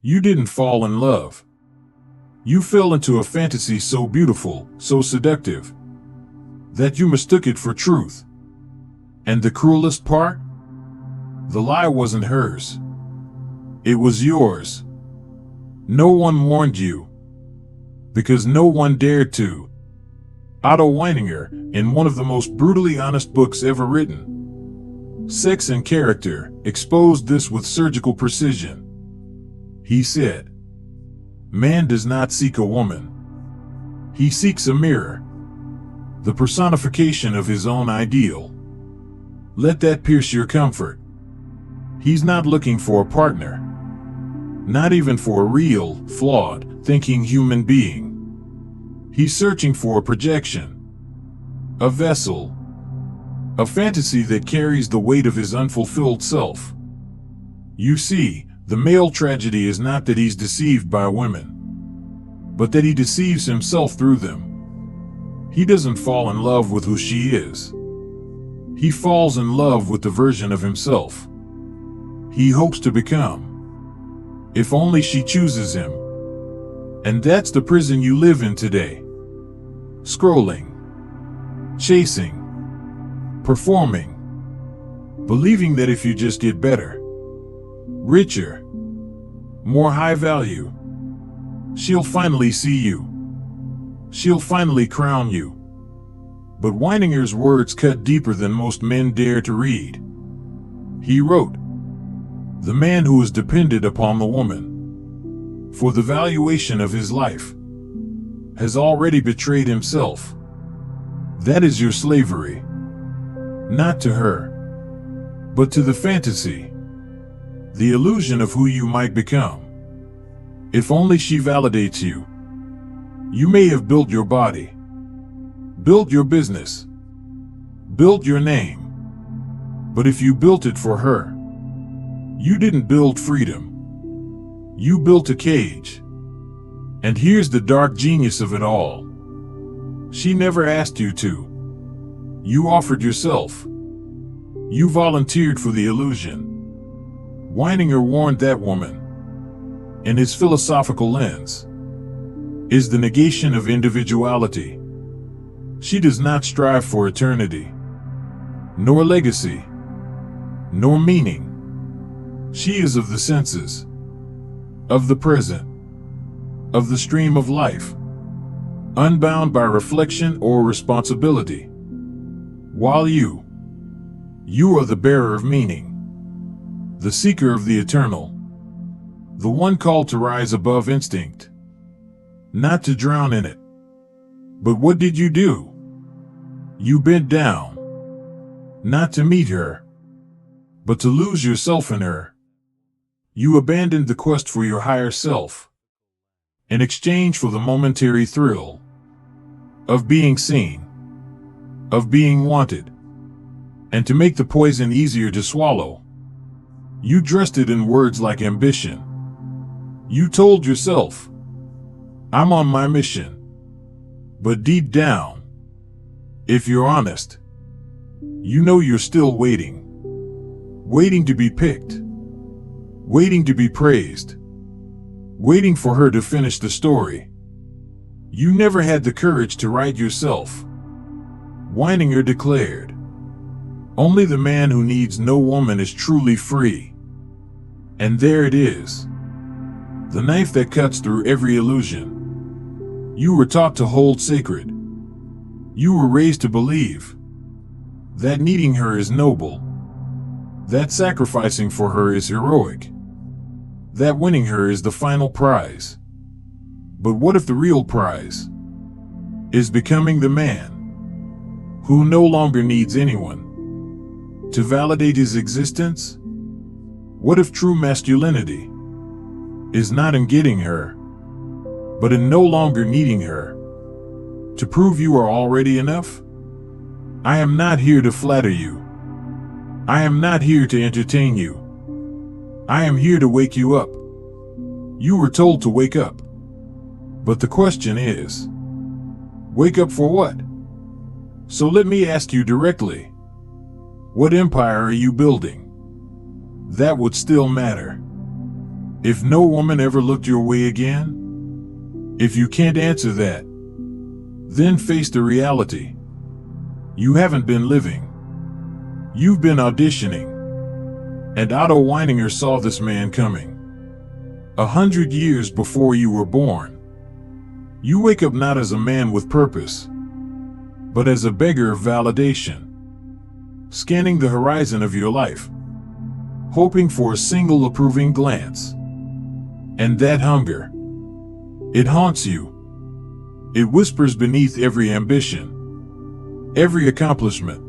You didn't fall in love. You fell into a fantasy so beautiful, so seductive, that you mistook it for truth. And the cruelest part? The lie wasn't hers. It was yours. No one warned you, because no one dared to. Otto Weininger, in one of the most brutally honest books ever written, Sex and Character, exposed this with surgical precision. He said, "Man does not seek a woman. He seeks a mirror, the personification of his own ideal. Let that pierce your comfort. He's not looking for a partner, not even for a real, flawed, thinking human being. He's searching for a projection, a vessel, a fantasy that carries the weight of his unfulfilled self. You see, the male tragedy is not that he's deceived by women, but that he deceives himself through them. He doesn't fall in love with who she is. He falls in love with the version of himself he hopes to become, if only she chooses him. And that's the prison you live in today. Scrolling, chasing, performing, believing that if you just get better, richer, more high value, she'll finally see you. She'll finally crown you." But Weininger's words cut deeper than most men dare to read. He wrote, "The man who is dependent upon the woman for the valuation of his life has already betrayed himself. That is your slavery, not to her, but to the fantasy, the illusion of who you might become. If only she validates you. You may have built your body, built your business, built your name, but if you built it for her, you didn't build freedom. You built a cage. And here's the dark genius of it all. She never asked you to. You offered yourself. You volunteered for the illusion." Weininger warned that woman, in his philosophical lens, is the negation of individuality. She does not strive for eternity, nor legacy, nor meaning. She is of the senses, of the present, of the stream of life, unbound by reflection or responsibility. While you are the bearer of meaning, the seeker of the eternal, the one called to rise above instinct, not to drown in it. But what did you do? You bent down, not to meet her, but to lose yourself in her. You abandoned the quest for your higher self, in exchange for the momentary thrill of being seen, of being wanted. And to make the poison easier to swallow, you dressed it in words like ambition. You told yourself, "I'm on my mission." But deep down, if you're honest, you know you're still waiting. Waiting to be picked. Waiting to be praised. Waiting for her to finish the story. You never had the courage to write yourself. Weininger declared, "Only the man who needs no woman is truly free." And there it is. The knife that cuts through every illusion you were taught to hold sacred. You were raised to believe that needing her is noble, that sacrificing for her is heroic, that winning her is the final prize. But what if the real prize is becoming the man who no longer needs anyone to validate his existence? What if true masculinity is not in getting her, but in no longer needing her to prove you are already enough? I am not here to flatter you. I am not here to entertain you. I am here to wake you up. You were told to wake up. But the question is, wake up for what? So let me ask you directly, what empire are you building? That would still matter. If no woman ever looked your way again? If you can't answer that, then face the reality. You haven't been living. You've been auditioning. And Otto Weininger saw this man coming 100 years before you were born. You wake up not as a man with purpose, but as a beggar of validation, scanning the horizon of your life, hoping for a single approving glance. And that hunger, it haunts you. It whispers beneath every ambition, every accomplishment,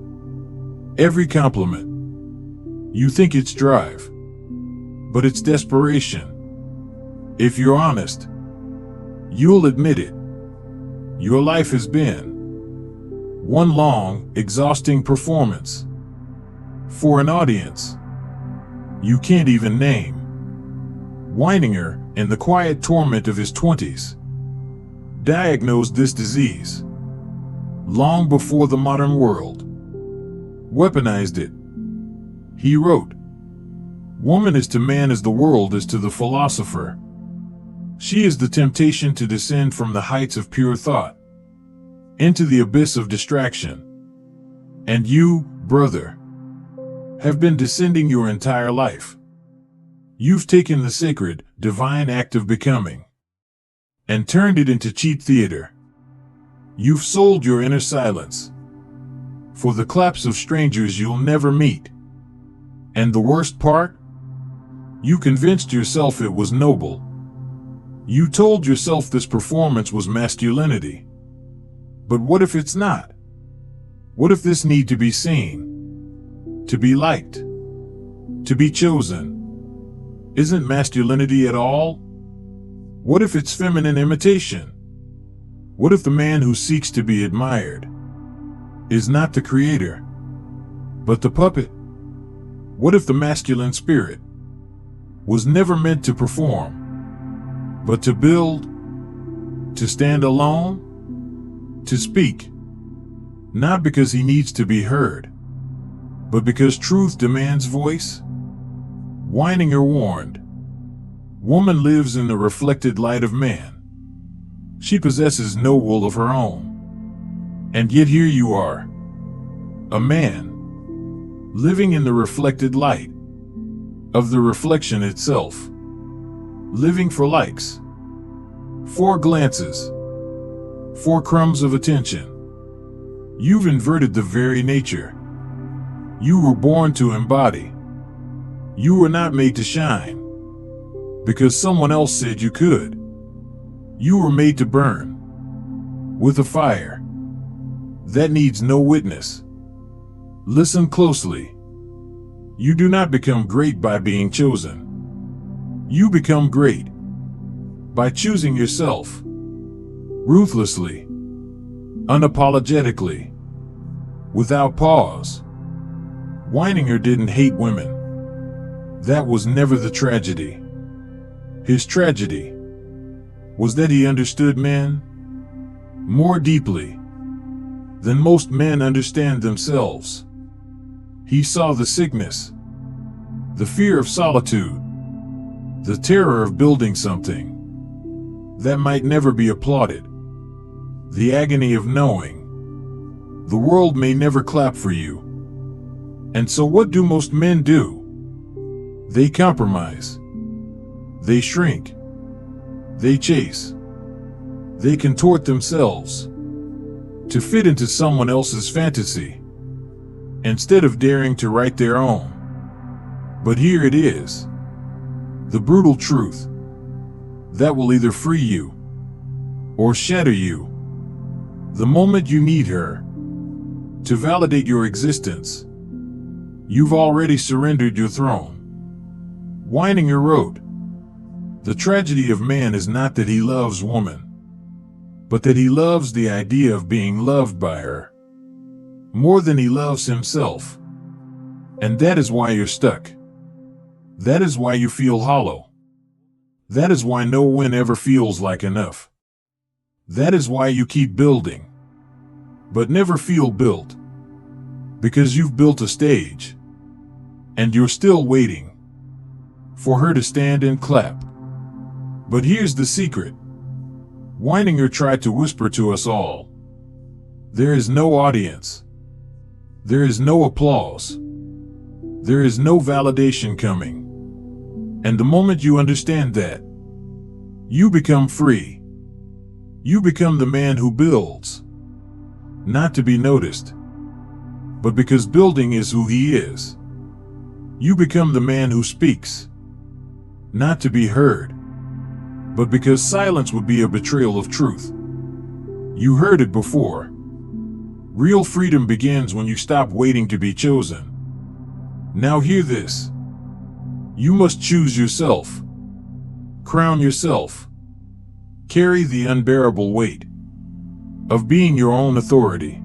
every compliment. You think it's drive, but it's desperation. If you're honest, you'll admit it. Your life has been one long, exhausting performance for an audience you can't even name. Weininger, in the quiet torment of his 20s, diagnosed this disease long before the modern world weaponized it. He wrote, "Woman is to man as the world is to the philosopher. She is the temptation to descend from the heights of pure thought into the abyss of distraction. And you, brother, have been descending your entire life. You've taken the sacred, divine act of becoming and turned it into cheap theater. You've sold your inner silence for the claps of strangers you'll never meet. And the worst part? You convinced yourself it was noble. You told yourself this performance was masculinity. But what if it's not? What if this need to be seen, to be liked, to be chosen, isn't masculinity at all? What if it's feminine imitation? What if the man who seeks to be admired is not the creator, but the puppet? What if the masculine spirit was never meant to perform, but to build, to stand alone, to speak, not because he needs to be heard, but because truth demands voice? Weininger warned, woman lives in the reflected light of man. She possesses no will of her own. And yet here you are, a man, living in the reflected light of the reflection itself, living for likes, for glances, for crumbs of attention. You've inverted the very nature you were born to embody. You were not made to shine because someone else said you could. You were made to burn with a fire that needs no witness. Listen closely. You do not become great by being chosen. You become great by choosing yourself ruthlessly, unapologetically, without pause. Weininger didn't hate women. That was never the tragedy. His tragedy was that he understood men more deeply than most men understand themselves. He saw the sickness, the fear of solitude, the terror of building something that might never be applauded, the agony of knowing the world may never clap for you. And so what do most men do? They compromise. They shrink. They chase. They contort themselves to fit into someone else's fantasy instead of daring to write their own. But here it is, the brutal truth that will either free you or shatter you. The moment you need her to validate your existence, you've already surrendered your throne. Weininger wrote, "The tragedy of man is not that he loves woman, but that he loves the idea of being loved by her more than he loves himself. And that is why you're stuck. That is why you feel hollow. That is why no win ever feels like enough. That is why you keep building, but never feel built. Because you've built a stage, and you're still waiting for her to stand and clap. But here's the secret. Weininger tried to whisper to us all. There is no audience. There is no applause. There is no validation coming. And the moment you understand that, you become free. You become the man who builds. Not to be noticed, but because building is who he is. You become the man who speaks. Not to be heard, but because silence would be a betrayal of truth. You heard it before. Real freedom begins when you stop waiting to be chosen. Now hear this. You must choose yourself. Crown yourself. Carry the unbearable weight of being your own authority.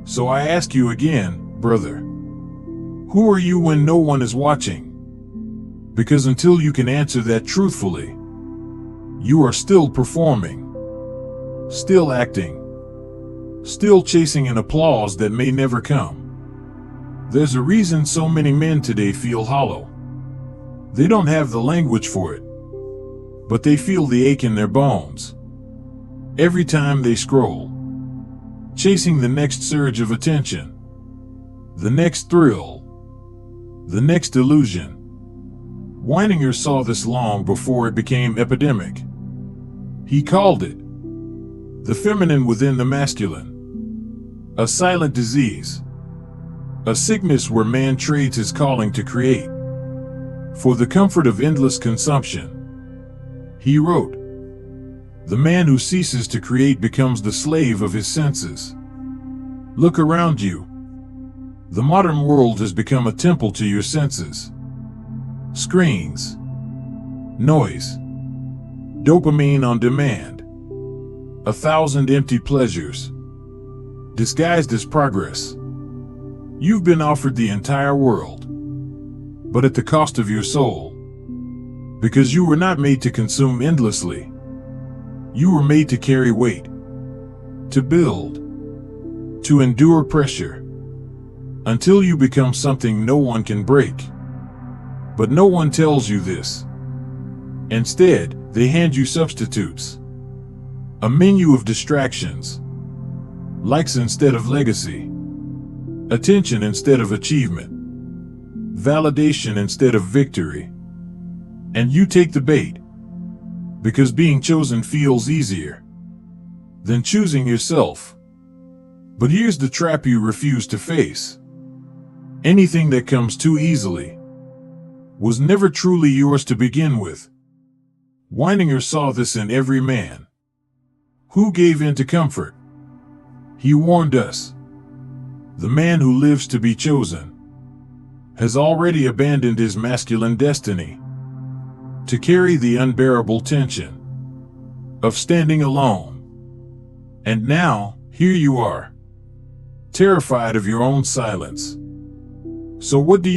So I ask you again, brother, who are you when no one is watching? Because until you can answer that truthfully, you are still performing, still acting, still chasing an applause that may never come. There's a reason so many men today feel hollow. They don't have the language for it, but they feel the ache in their bones. Every time they scroll, chasing the next surge of attention, the next thrill, the next illusion. Weininger saw this long before it became epidemic. He called it the feminine within the masculine, a silent disease, a sickness where man trades his calling to create for the comfort of endless consumption. He wrote, "The man who ceases to create becomes the slave of his senses." Look around you. The modern world has become a temple to your senses. Screens, noise, dopamine on demand, 1,000 empty pleasures, disguised as progress. You've been offered the entire world, but at the cost of your soul. Because you were not made to consume endlessly. You were made to carry weight, to build, to endure pressure, until you become something no one can break. But no one tells you this. Instead, they hand you substitutes. A menu of distractions. Likes instead of legacy. Attention instead of achievement. Validation instead of victory. And you take the bait. Because being chosen feels easier than choosing yourself. But here's the trap you refuse to face. Anything that comes too easily was never truly yours to begin with. Weininger saw this in every man who gave in to comfort. He warned us. The man who lives to be chosen has already abandoned his masculine destiny to carry the unbearable tension of standing alone. And now, here you are, terrified of your own silence. So what do?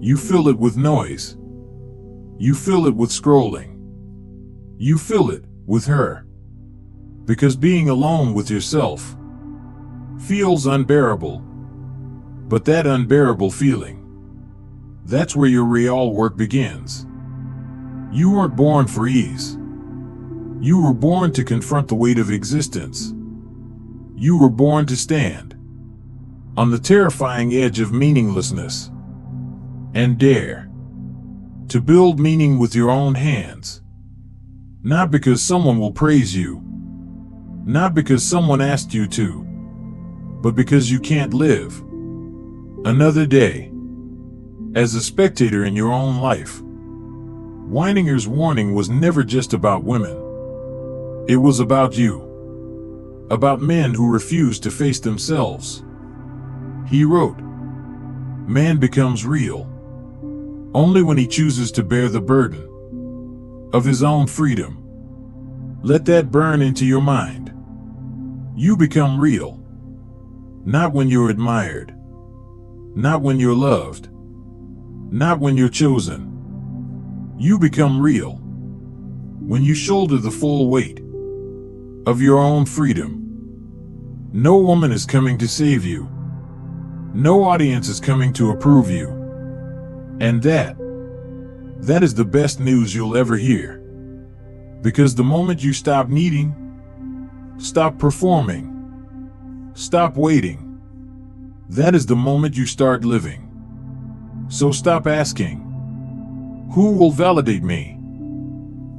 You fill it with noise. You fill it with scrolling. You fill it with her. Because being alone with yourself feels unbearable. But that unbearable feeling, that's where your real work begins. You weren't born for ease. You were born to confront the weight of existence. You were born to stand on the terrifying edge of meaninglessness and dare to build meaning with your own hands. Not because someone will praise you, not because someone asked you to, but because you can't live another day as a spectator in your own life. Weininger's warning was never just about women. It was about you. About men who refused to face themselves. He wrote, "Man becomes real only when he chooses to bear the burden of his own freedom." Let that burn into your mind. You become real. Not when you're admired. Not when you're loved. Not when you're chosen. You become real when you shoulder the full weight of your own freedom. No woman is coming to save you. No audience is coming to approve you. And that That is the best news you'll ever hear. Because the moment you stop needing, stop performing, stop waiting, that is the moment you start living. So stop asking, who will validate me?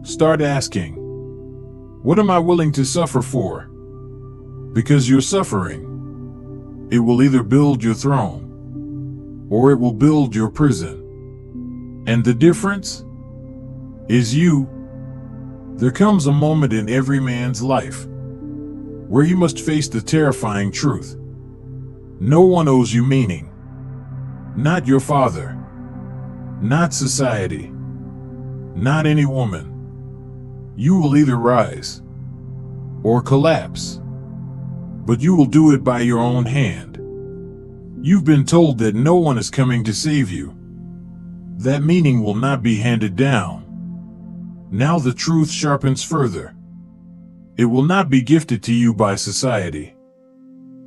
Start asking, what am I willing to suffer for? Because your suffering, it will either build your throne, or it will build your prison. And the difference is you. There comes a moment in every man's life where you must face the terrifying truth. No one owes you meaning. Not your father. Not society. Not any woman. You will either rise or collapse. But you will do it by your own hand. You've been told that no one is coming to save you. That meaning will not be handed down. Now the truth sharpens further. It will not be gifted to you by society.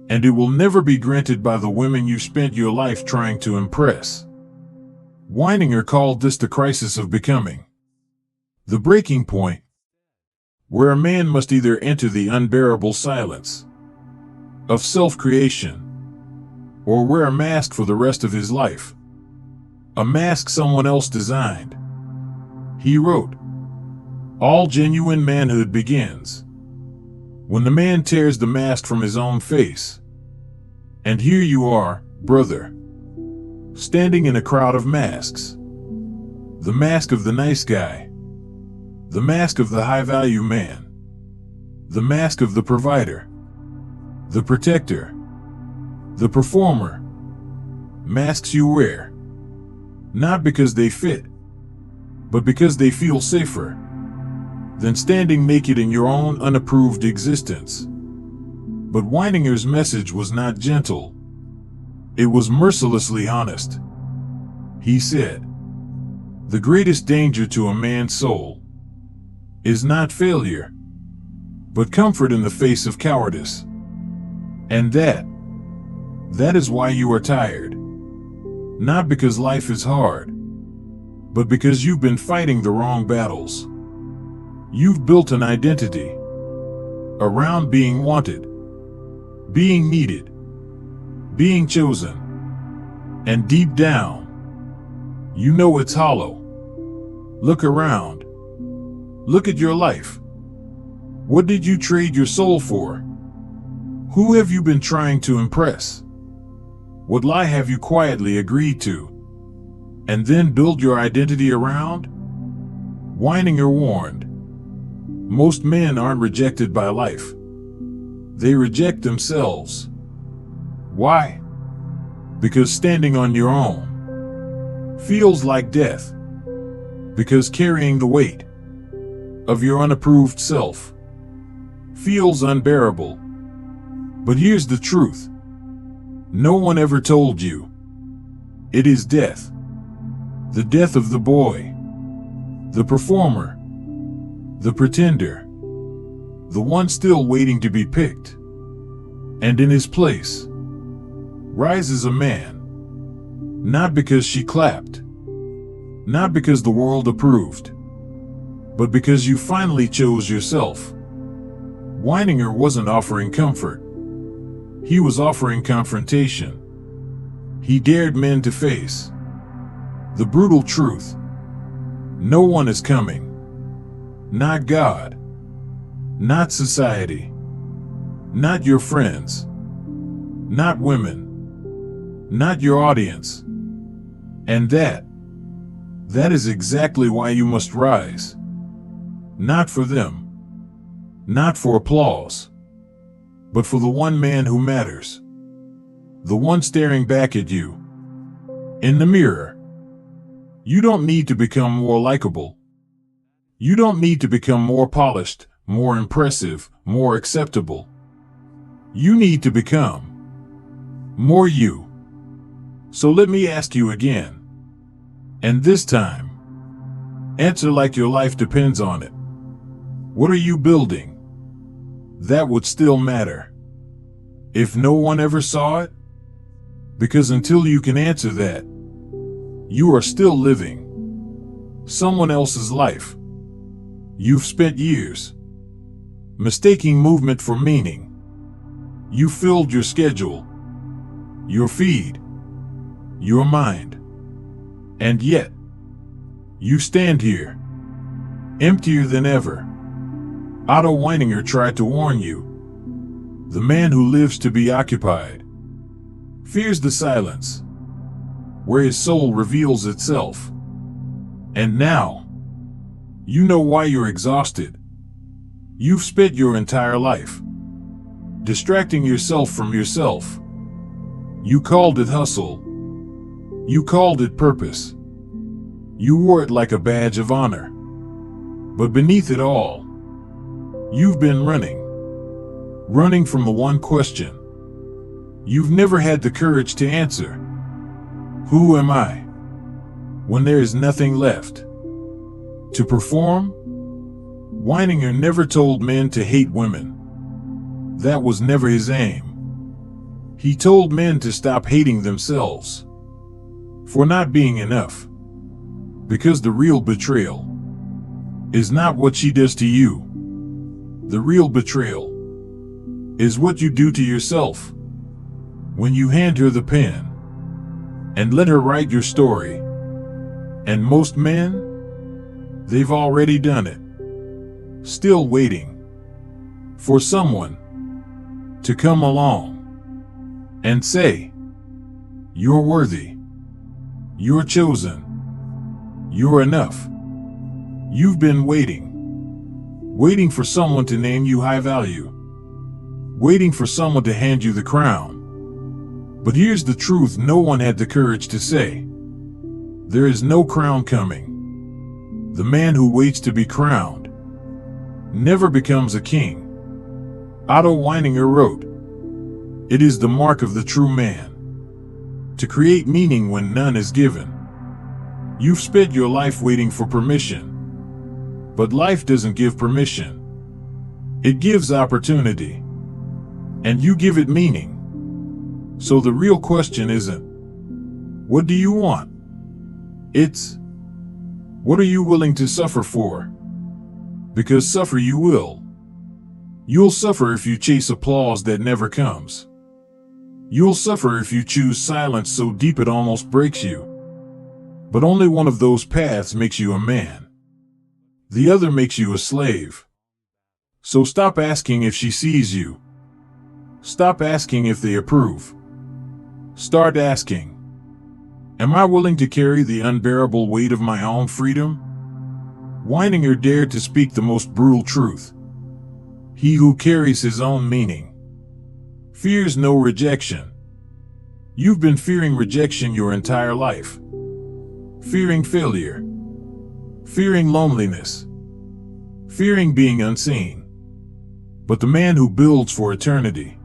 And it will never be granted by the women you spent your life trying to impress. Weininger called this the crisis of becoming. The breaking point, where a man must either enter the unbearable silence of self-creation, or wear a mask for the rest of his life. A mask someone else designed. He wrote, all genuine manhood begins when the man tears the mask from his own face. And here you are, brother, standing in a crowd of masks. The mask of the nice guy. The mask of the high-value man. The mask of the provider. The protector. The performer. Masks you wear, not because they fit, but because they feel safer than standing naked in your own unapproved existence. But Weininger's message was not gentle. It was mercilessly honest. He said, the greatest danger to a man's soul is not failure, but comfort in the face of cowardice. And that is why you are tired. Not because life is hard, but because you've been fighting the wrong battles. You've built an identity around being wanted, being needed, being chosen. And deep down, you know it's hollow. Look around. Look at your life. What did you trade your soul for? Who have you been trying to impress? What lie have you quietly agreed to, and then build your identity around? Weininger warned, most men aren't rejected by life. They reject themselves. Why? Because standing on your own feels like death. Because carrying the weight of your unapproved self feels unbearable. But here's the truth. No one ever told you. It is death. The death of the boy, the performer, the pretender, the one still waiting to be picked. And in his place rises a man, not because she clapped, not because the world approved, but because you finally chose yourself. Weininger wasn't offering comfort. He was offering confrontation. He dared men to face the brutal truth. No one is coming. Not God. Not society. Not your friends. Not women. Not your audience. And that is exactly why you must rise. Not for them. Not for applause. But for the one man who matters. The one staring back at you in the mirror. You don't need to become more likable. You don't need to become more polished, more impressive, more acceptable. You need to become more you. So let me ask you again. And this time, answer like your life depends on it. What are you building that would still matter if no one ever saw it? Because until you can answer that, you are still living, someone else's life. You've spent years mistaking movement for meaning. You filled your schedule, your feed, your mind. And yet, you stand here, emptier than ever. Otto Weininger tried to warn you. The man who lives to be occupied fears the silence, where his soul reveals itself. And now, you know why you're exhausted. You've spent your entire life distracting yourself from yourself. You called it hustle. You called it purpose. You wore it like a badge of honor. But beneath it all, you've been running from the one question you've never had the courage to answer. Who am I? When there is nothing left to perform? Weininger never told men to hate women. That was never his aim. He told men to stop hating themselves for not being enough. Because the real betrayal is not what she does to you. The real betrayal is what you do to yourself when you hand her the pen and let her write your story. And most men, they've already done it, still waiting for someone to come along and say, you're worthy, you're chosen, you're enough. You've been waiting for someone to name you high value, waiting for someone to hand you the crown. But here's the truth no one had the courage to say. There is no crown coming. The man who waits to be crowned never becomes a king. Otto Weininger wrote, "It is the mark of the true man to create meaning when none is given." You've spent your life waiting for permission, but life doesn't give permission. It gives opportunity, and you give it meaning. So the real question isn't, what do you want? It's, what are you willing to suffer for? Because suffer you will. You'll suffer if you chase applause that never comes. You'll suffer if you choose silence so deep it almost breaks you. But only one of those paths makes you a man. The other makes you a slave. So stop asking if she sees you. Stop asking if they approve. Start asking, am I willing to carry the unbearable weight of my own freedom? Weininger dared to speak the most brutal truth. He who carries his own meaning fears no rejection. You've been fearing rejection your entire life. Fearing failure. Fearing loneliness. Fearing being unseen. But the man who builds for eternity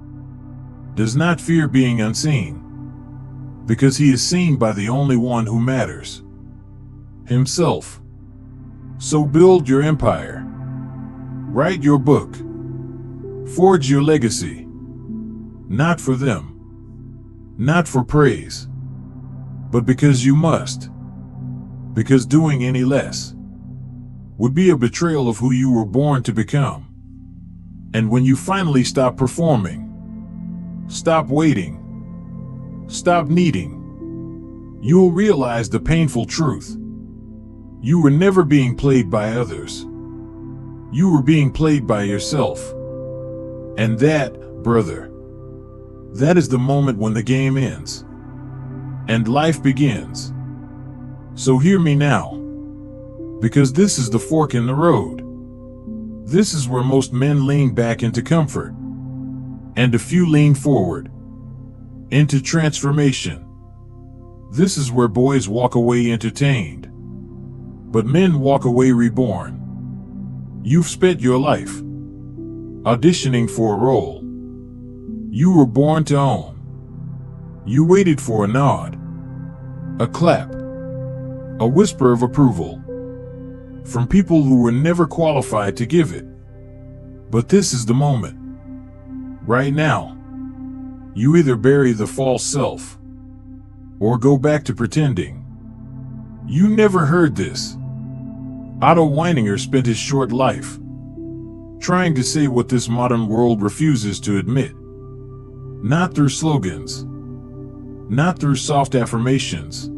does not fear being unseen, because he is seen by the only one who matters, himself. So build your empire. Write your book. Forge your legacy. Not for them. Not for praise. But because you must. Because doing any less would be a betrayal of who you were born to become. And when you finally stop performing, stop waiting, stop needing, you'll realize the painful truth. You were never being played by others. You were being played by yourself. And that, brother, that is the moment when the game ends and life begins. So hear me now, because this is the fork in the road. This is where most men lean back into comfort, and a few lean forward into transformation. This is where boys walk away entertained, but men walk away reborn. You've spent your life auditioning for a role you were born to own. You waited for a nod, a clap, a whisper of approval from people who were never qualified to give it. But this is the moment. Right now, you either bury the false self or go back to pretending. You never heard this, Otto Weininger spent his short life trying to say what this modern world refuses to admit. Not through slogans, not through soft affirmations,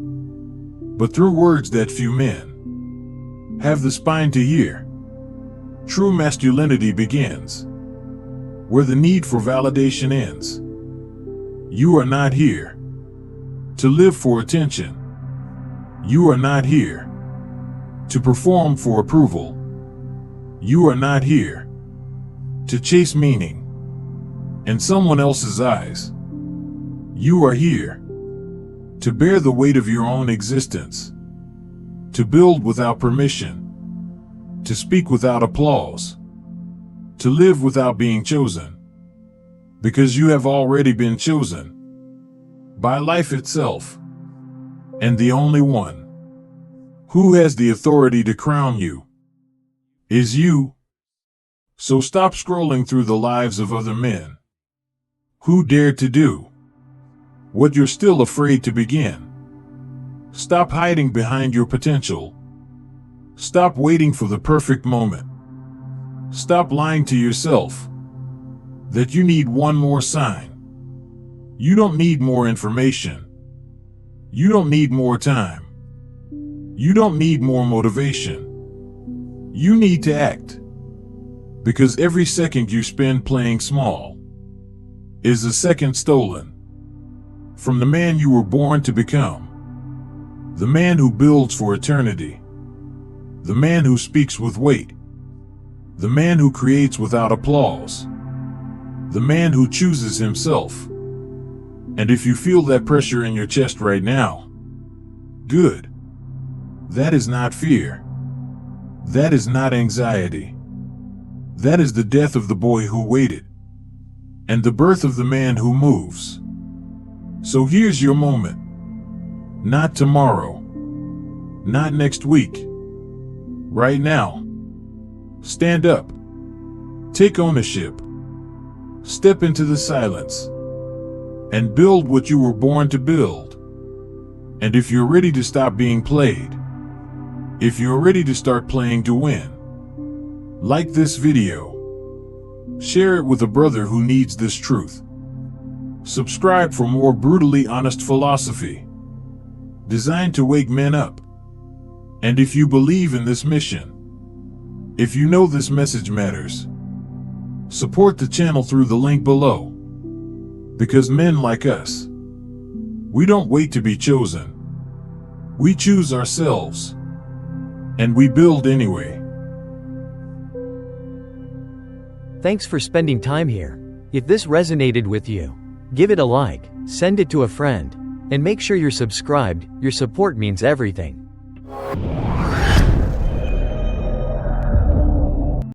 but through words that few men have the spine to hear. True masculinity begins where the need for validation ends. You are not here to live for attention. You are not here to perform for approval. You are not here to chase meaning in someone else's eyes. You are here to bear the weight of your own existence, to build without permission, to speak without applause, to live without being chosen, because you have already been chosen by life itself, and the only one who has the authority to crown you is you. So stop scrolling through the lives of other men who dare to do what you're still afraid to begin. Stop hiding behind your potential. Stop waiting for the perfect moment. Stop lying to yourself that you need one more sign. You don't need more information. You don't need more time. You don't need more motivation. You need to act. Because every second you spend playing small is a second stolen from the man you were born to become. The man who builds for eternity. The man who speaks with weight. The man who creates without applause. The man who chooses himself. And if you feel that pressure in your chest right now, good. That is not fear. That is not anxiety. That is the death of the boy who waited, and the birth of the man who moves. So here's your moment. Not tomorrow. Not next week. Right now. Stand up. Take ownership. Step into the silence. And build what you were born to build. And if you're ready to stop being played, if you're ready to start playing to win, like this video. Share it with a brother who needs this truth. Subscribe for more brutally honest philosophy designed to wake men up. And if you believe in this mission, if you know this message matters, support the channel through the link below. Because men like us, we don't wait to be chosen. We choose ourselves. And we build anyway. Thanks for spending time here. If this resonated with you, give it a like, send it to a friend, and make sure you're subscribed. Your support means everything.